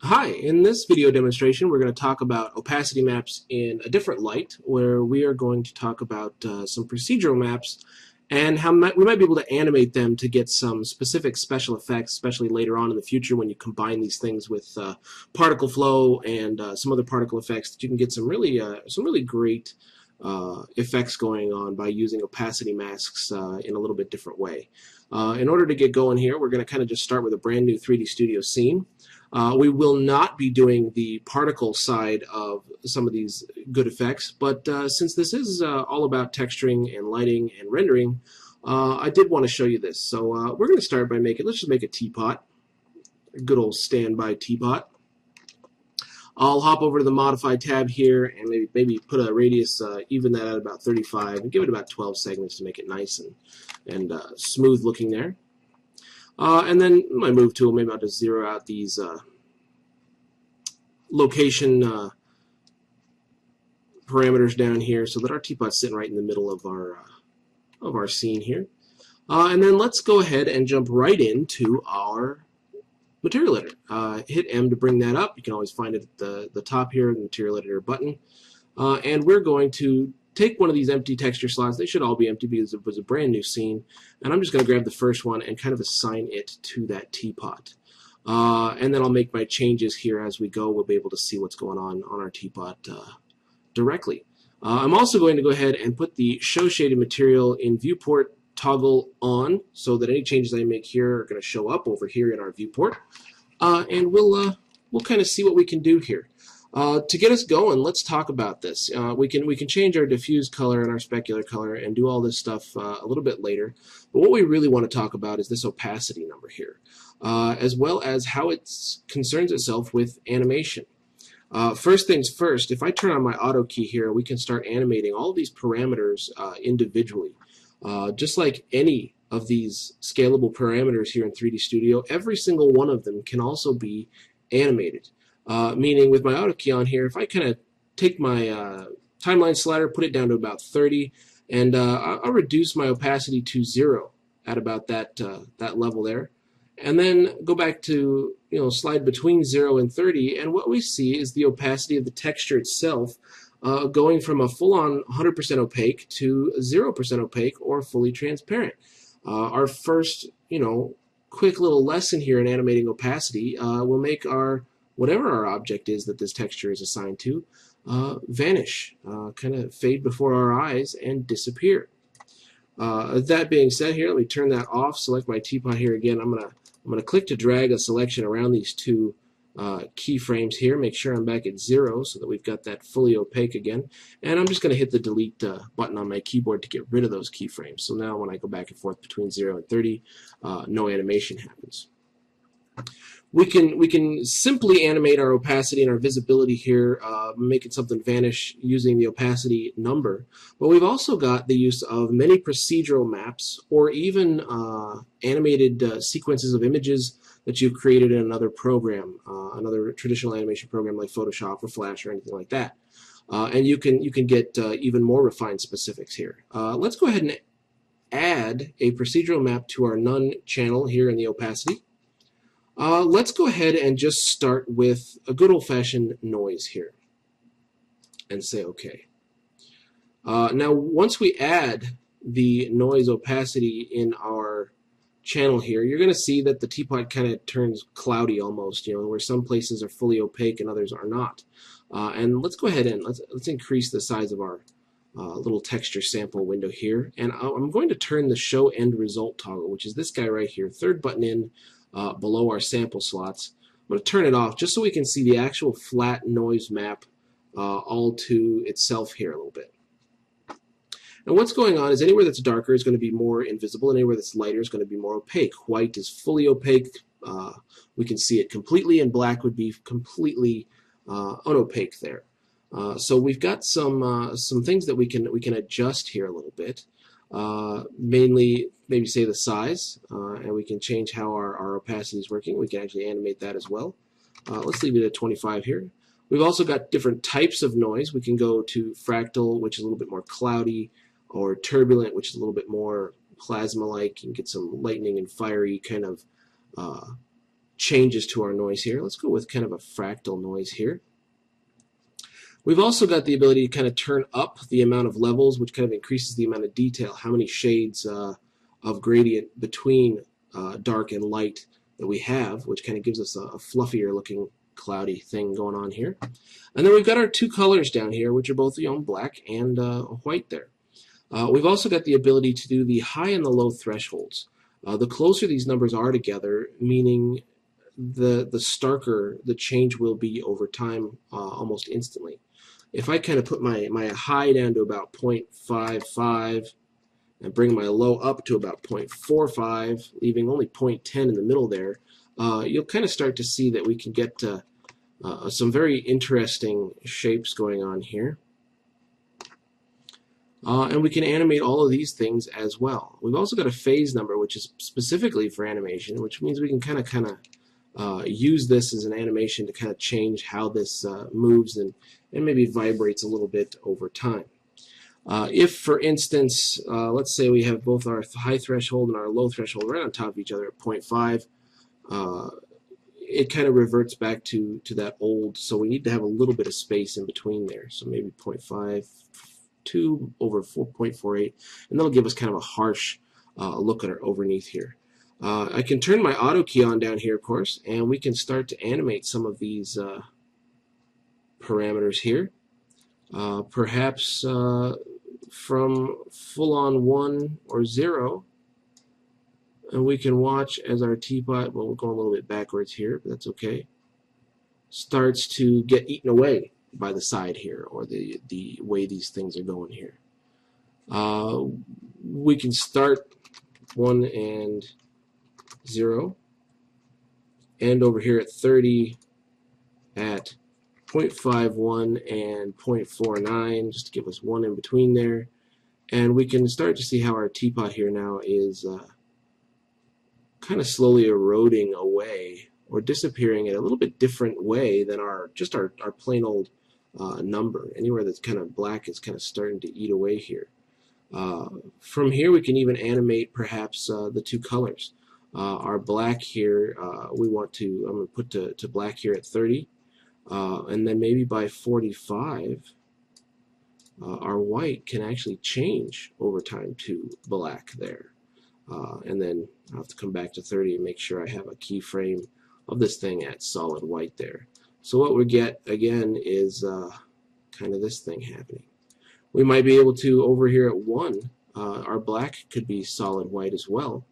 Hi, in this video demonstration we're going to talk about opacity maps in a different light, where we are going to talk about some procedural maps and how we might be able to animate them to get some specific special effects, especially later on in the future when you combine these things with particle flow and some other particle effects, that you can get some really great effects going on by using opacity masks in a little bit different way. In order to get going here, we're going to kind of just start with a brand new 3D Studio scene. We will not be doing the particle side of some of these good effects, but since this is all about texturing and lighting and rendering, I did want to show you this. So we're going to start by let's just make a teapot, a good old standby teapot. I'll hop over to the Modify tab here and maybe put a radius, even that at about 35, and give it about 12 segments to make it nice and smooth looking there. And then my move tool, maybe I'll just zero out these location parameters down here so that our teapot's sitting right in the middle of our scene here. And then let's go ahead and jump right into our material editor. Hit M to bring that up. You can always find it at the top here, the material editor button. And we're going to take one of these empty texture slots. They should all be empty because it was a brand new scene. And I'm just going to grab the first one and kind of assign it to that teapot. And then I'll make my changes here as we go. We'll be able to see what's going on our teapot directly. I'm also going to go ahead and put the Show Shaded Material in Viewport toggle on so that any changes I make here are going to show up over here in our viewport. And we'll kind of see what we can do here. To get us going, let's talk about this. We can change our diffuse color and our specular color and do all this stuff a little bit later. But what we really want to talk about is this opacity number here, as well as how it concerns itself with animation. First things first, if I turn on my auto key here, we can start animating all of these parameters individually. Just like any of these scalable parameters here in 3D Studio, every single one of them can also be animated. Meaning with my auto key on here, if I kind of take my timeline slider, put it down to about 30, and I'll reduce my opacity to 0 at about that level there, and then go back to slide between 0 and 30, and what we see is the opacity of the texture itself going from a full-on 100% opaque to 0% opaque or fully transparent. Our first quick little lesson here in animating opacity will make whatever our object is that this texture is assigned to, vanish, kind of fade before our eyes and disappear. That being said here, let me turn that off, select my teapot here again. I'm gonna click to drag a selection around these two keyframes here, make sure I'm back at 0 so that we've got that fully opaque again. And I'm just gonna hit the delete button on my keyboard to get rid of those keyframes. So now when I go back and forth between 0 and 30, no animation happens. We can simply animate our opacity and our visibility here, making something vanish using the opacity number. But we've also got the use of many procedural maps or even animated sequences of images that you've created in another program, another traditional animation program like Photoshop or Flash or anything like that. And you can get even more refined specifics here. Let's go ahead and add a procedural map to our None channel here in the opacity. Let's go ahead and just start with a good old-fashioned noise here and say OK. Now once we add the noise opacity in our channel here, you're going to see that the teapot kind of turns cloudy almost, where some places are fully opaque and others are not. And let's go ahead and let's increase the size of our little texture sample window here, and I'm going to turn the Show End Result toggle, which is this guy right here, third button in below our sample slots. I'm going to turn it off just so we can see the actual flat noise map all to itself here a little bit. And what's going on is anywhere that's darker is going to be more invisible, and anywhere that's lighter is going to be more opaque. White is fully opaque. We can see it completely, and black would be completely unopaque there. So we've got some things that we can adjust here a little bit. Mainly, maybe say the size, and we can change how our opacity is working. We can actually animate that as well. Let's leave it at 25 here. We've also got different types of noise. We can go to fractal, which is a little bit more cloudy, or turbulent, which is a little bit more plasma-like. You can get some lightning and fiery kind of changes to our noise here. Let's go with kind of a fractal noise here. We've also got the ability to kind of turn up the amount of levels, which kind of increases the amount of detail, how many shades of gradient between dark and light that we have, which kind of gives us a fluffier looking cloudy thing going on here. And then we've got our two colors down here, which are both black and white there. We've also got the ability to do the high and the low thresholds. The closer these numbers are together, meaning the starker the change will be over time almost instantly. If I kind of put my high down to about 0.55 and bring my low up to about 0.45, leaving only 0.10 in the middle there, you'll kind of start to see that we can get some very interesting shapes going on here. And we can animate all of these things as well. We've also got a phase number, which is specifically for animation, which means we can kind of use this as an animation to kind of change how this moves and maybe vibrates a little bit over time. If, for instance, let's say we have both our high threshold and our low threshold right on top of each other at 0.5, it kind of reverts back to that old, so we need to have a little bit of space in between there. So maybe 0.52 over 4.48, and that'll give us kind of a harsh look at our overneath here. I can turn my auto key on down here, of course, and we can start to animate some of these parameters here. Perhaps from full-on 1 or 0, and we can watch as our teapot, well, we're going a little bit backwards here, but that's okay, starts to get eaten away by the side here, or the way these things are going here. We can start 1 and 0, and over here at 30 at 0.51 and 0.49, just to give us 1 in between there. And we can start to see how our teapot here now is kind of slowly eroding away or disappearing in a little bit different way than our plain old number. Anywhere that's kind of black is kind of starting to eat away here. From here we can even animate perhaps the two colors. Our black here, I'm going to put to black here at 30. And then maybe by 45, our white can actually change over time to black there. And then I'll have to come back to 30 and make sure I have a keyframe of this thing at solid white there. So what we get, again, is kind of this thing happening. We might be able to, over here at 1, our black could be solid white as well,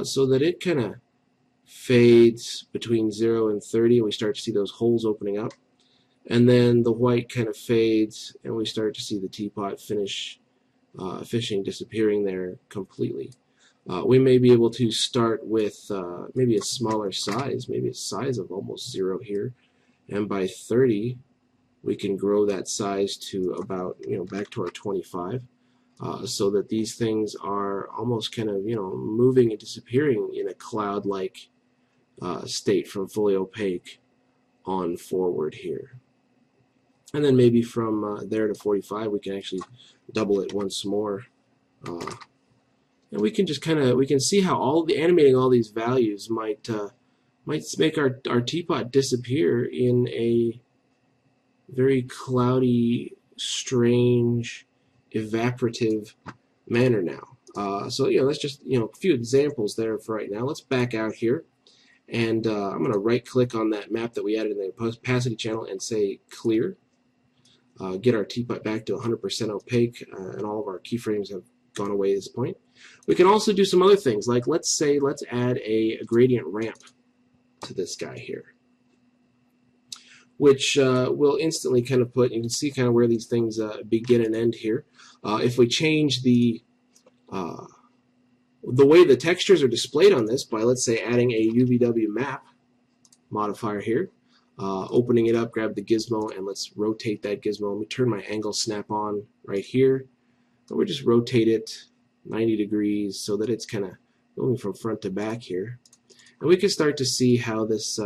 so that it kind of fades between 0 and 30, and we start to see those holes opening up. And then the white kind of fades, and we start to see the teapot fishing disappearing there completely. We may be able to start with maybe a smaller size, maybe a size of almost 0 here, and by 30 we can grow that size to about, back to our 25, so that these things are almost kind of, moving and disappearing in a cloud-like state from fully opaque on forward here. And then maybe from there to 45 we can actually double it once more. And we can just we can see how animating all these values might make our teapot disappear in a very cloudy, strange, evaporative manner now. So that's just a few examples there for right now. Let's back out here, and I'm going to right-click on that map that we added in the opacity channel and say clear. Get our teapot back to 100% opaque, and all of our keyframes have gone away at this point. We can also do some other things, like let's add a gradient ramp to this guy here, which will instantly kind of you can see kind of where these things begin and end here. If we change the way the textures are displayed on this by, let's say, adding a UVW map modifier here, opening it up, grab the gizmo, and let's rotate that gizmo. Let me turn my angle snap on right here, and we'll just rotate it 90 degrees so that it's kind of going from front to back here. And we can start to see how this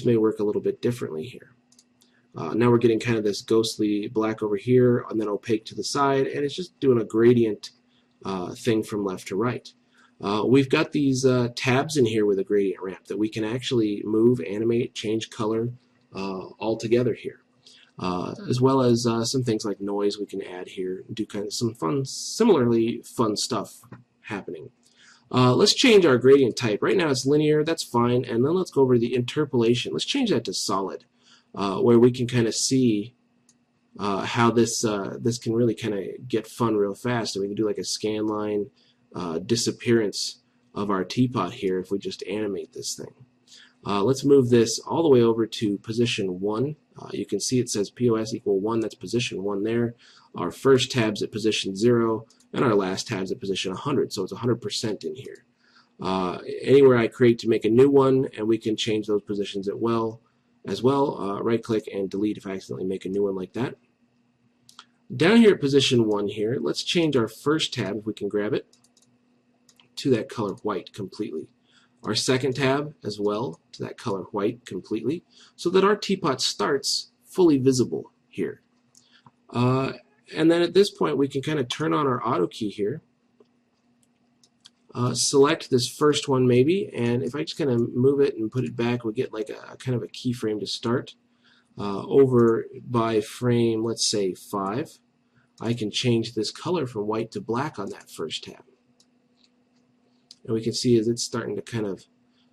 may work a little bit differently here. Now we're getting kind of this ghostly black over here and then opaque to the side, and it's just doing a gradient thing from left to right. We've got these tabs in here with a gradient ramp that we can actually move, animate, change color all together here. As well as some things like noise we can add here, do kind of some fun, similarly fun stuff happening. Let's change our gradient type. Right now it's linear, that's fine, and then let's go over to the interpolation. Let's change that to solid, where we can kind of see how this can really kind of get fun real fast, and we can do like a scanline disappearance of our teapot here if we just animate this thing. Let's move this all the way over to position 1. You can see it says POS equal 1, that's position 1 there. Our first tab's at position 0, and our last tab's at position 100, so it's 100% in here. Anywhere I create to make a new one, and we can change those positions as well. Right-click and delete if I accidentally make a new one like that. Down here at position 1 here, let's change our first tab, if we can grab it, to that color white completely. Our second tab as well to that color white completely, so that our teapot starts fully visible here. And then at this point we can kind of turn on our auto key here, select this first one maybe, and if I just kind of move it and put it back, we get like a kind of a keyframe to start. Over by frame, let's say 5, I can change this color from white to black on that first tab. And we can see as it's starting to kind of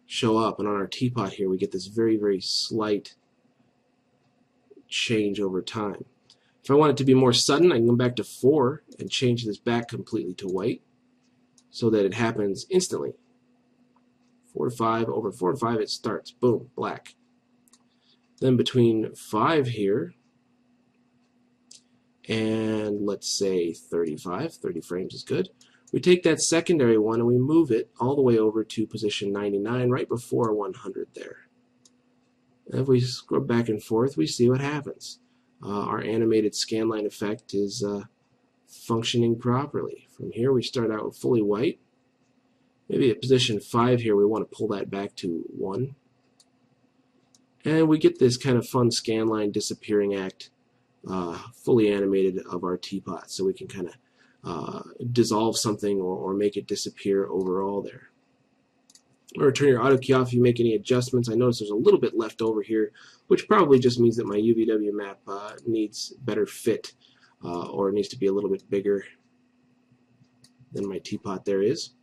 show up, and on our teapot here we get this very, very slight change over time. If I want it to be more sudden, I can go back to 4 and change this back completely to white so that it happens instantly. 4 to 5, over 4 to 5 it starts, boom, black. Then between 5 here and let's say 30 frames is good. We take that secondary one and we move it all the way over to position 99, right before 100 there. And if we scrub back and forth, we see what happens. Our animated scanline effect is functioning properly. From here we start out with fully white. Maybe at position 5 here we want to pull that back to 1. And we get this kind of fun scanline disappearing act, fully animated of our teapot, so we can kind of dissolve something or make it disappear overall there. Or turn your auto key off if you make any adjustments. I notice there's a little bit left over here, which probably just means that my UVW map needs better fit, or needs to be a little bit bigger than my teapot there is.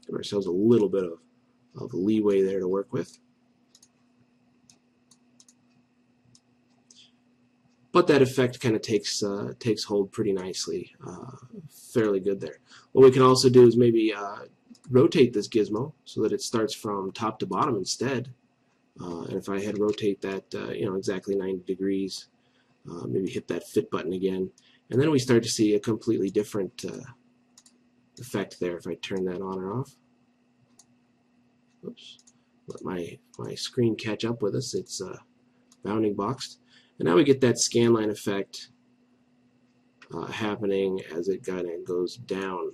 Give ourselves a little bit of leeway there to work with. But that effect kind of takes hold pretty nicely, fairly good there. What we can also do is maybe rotate this gizmo so that it starts from top to bottom instead. And if I had rotate that, exactly 90 degrees, maybe hit that fit button again, and then we start to see a completely different effect there if I turn that on or off. Oops, let my screen catch up with us. It's bounding boxed. And now we get that scanline effect happening as it kind of goes down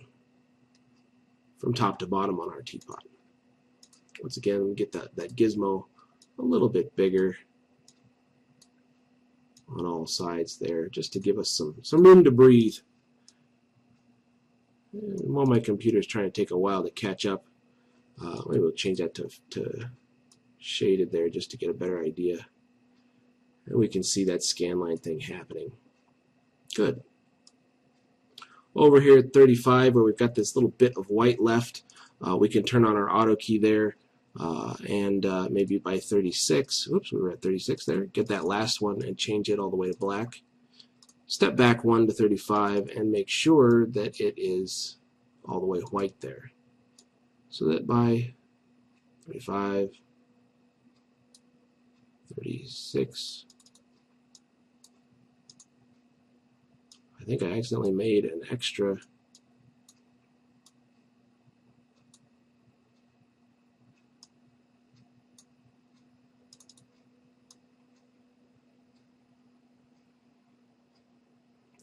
from top to bottom on our teapot. Once again, we get that gizmo a little bit bigger on all sides there, just to give us some room to breathe. And while my computer's trying to take a while to catch up, maybe we'll change that to shaded there just to get a better idea. And we can see that scanline thing happening. Good. Over here at 35, where we've got this little bit of white left, we can turn on our auto key there, and maybe by 36, oops, we were at 36 there, get that last one and change it all the way to black. Step back 1 to 35 and make sure that it is all the way white there. So that by 35, 36, I think I accidentally made an extra .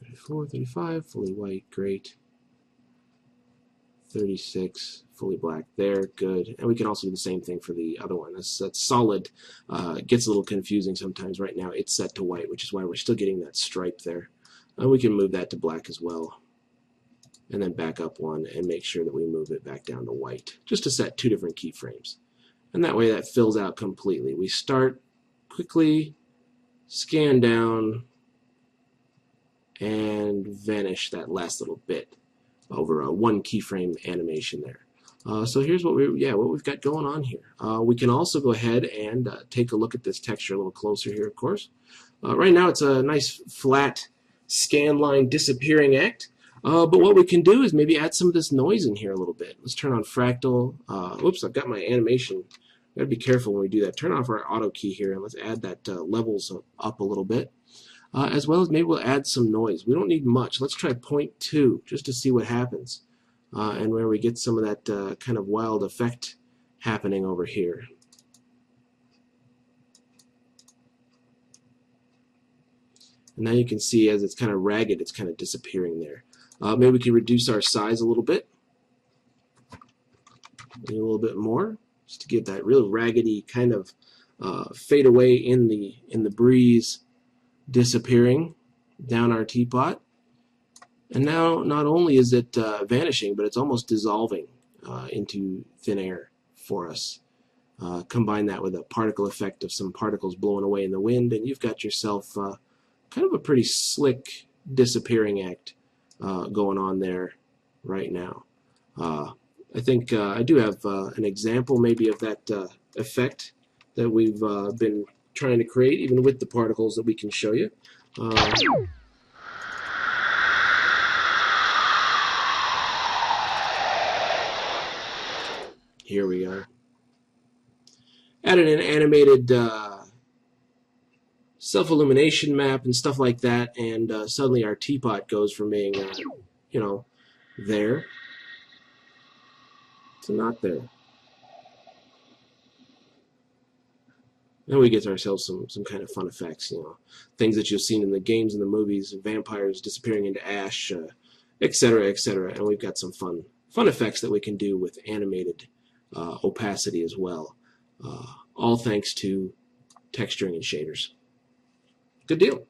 34, 35, fully white, great. 36, fully black there, good. And we can also do the same thing for the other one. That's solid. It gets a little confusing sometimes. Right now it's set to white, which is why we're still getting that stripe there. And we can move that to black as well. And then back up one and make sure that we move it back down to white, just to set two different keyframes. And that way that fills out completely. We start quickly, scan down, and vanish that last little bit over a one keyframe animation there. So here's what we've got going on here. We can also go ahead and take a look at this texture a little closer here, of course. Right now it's a nice flat scanline disappearing act. But what we can do is maybe add some of this noise in here a little bit. Let's turn on fractal. Oops, I've got my animation. Gotta be careful when we do that. Turn off our auto key here and let's add that levels up a little bit. As well as maybe we'll add some noise. We don't need much. Let's try 0.2 just to see what happens. And where we get some of that kind of wild effect happening over here. And now you can see as it's kind of ragged, it's kind of disappearing there. Maybe we can reduce our size a little bit. Maybe a little bit more, just to give that real raggedy kind of fade away in the breeze, disappearing down our teapot. And now not only is it vanishing, but it's almost dissolving into thin air for us. Combine that with a particle effect of some particles blowing away in the wind, and you've got yourself kind of a pretty slick disappearing act going on there right now. I think I do have an example maybe of that effect that we've been trying to create, even with the particles that we can show you. Here we are. Added an animated self-illumination map and stuff like that, and suddenly our teapot goes from being, you know, there to not there. And we get ourselves some kind of fun effects, you know, things that you've seen in the games and the movies, vampires disappearing into ash, etc., etc. And we've got some fun effects that we can do with animated opacity as well, all thanks to texturing and shaders. Good deal.